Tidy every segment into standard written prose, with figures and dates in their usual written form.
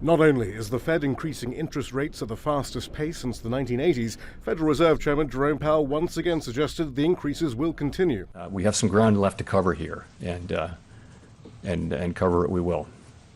Not only is the Fed increasing interest rates at the fastest pace since the 1980s, Federal Reserve Chairman Jerome Powell once again suggested the increases will continue. We have some ground left to cover here, and cover it we will.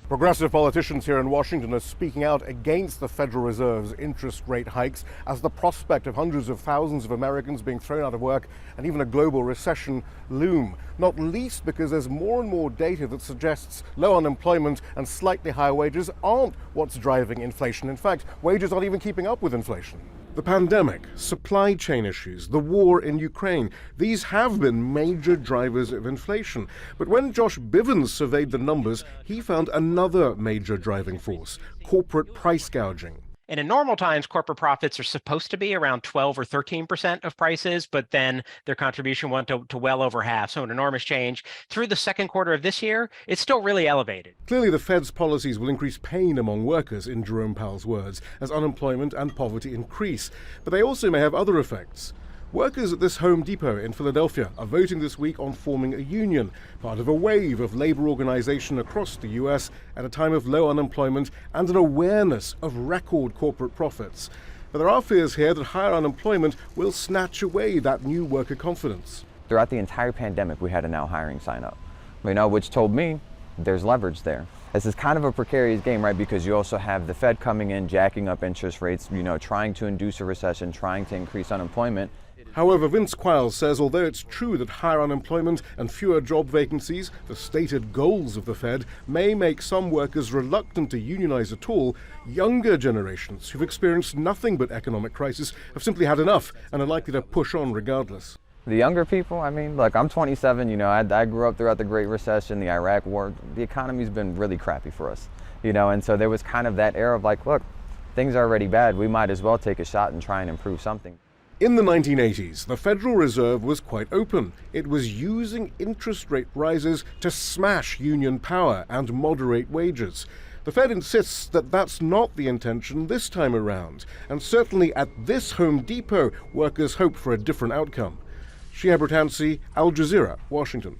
Progressive politicians here in Washington are speaking out against the Federal Reserve's interest rate hikes as the prospect of hundreds of thousands of Americans being thrown out of work and even a global recession loom, not least because there's more and more data that suggests low unemployment and slightly higher wages aren't what's driving inflation. In fact, wages aren't even keeping up with inflation. The pandemic, supply chain issues, the war in Ukraine, these have been major drivers of inflation. But when Josh Bivens surveyed the numbers, he found another major driving force: corporate price gouging. And in normal times, corporate profits are supposed to be around 12 or 13% of prices, but then their contribution went to well over half, so an enormous change. Through the second quarter of this year, it's still really elevated. Clearly, the Fed's policies will increase pain among workers, in Jerome Powell's words, as unemployment and poverty increase. But they also may have other effects. Workers at this Home Depot in Philadelphia are voting this week on forming a union, part of a wave of labor organization across the U.S. at a time of low unemployment and an awareness of record corporate profits. But there are fears here that higher unemployment will snatch away that new worker confidence. Throughout the entire pandemic, we had a now hiring sign up, which told me there's leverage there. This is kind of a precarious game, right? Because you also have the Fed coming in, jacking up interest rates, trying to induce a recession, trying to increase unemployment. However, Vince Quiles says although it's true that higher unemployment and fewer job vacancies, the stated goals of the Fed, may make some workers reluctant to unionize at all, younger generations who've experienced nothing but economic crisis have simply had enough and are likely to push on regardless. The younger people, look, I'm 27, I grew up throughout the Great Recession, the Iraq War. The economy's been really crappy for us, and so there was kind of that era of like, look, things are already bad, we might as well take a shot and try and improve something. In the 1980s, the Federal Reserve was quite open. It was using interest rate rises to smash union power and moderate wages. The Fed insists that that's not the intention this time around, and certainly at this Home Depot, workers hope for a different outcome. Shihab, Rattansi, Al Jazeera, Washington.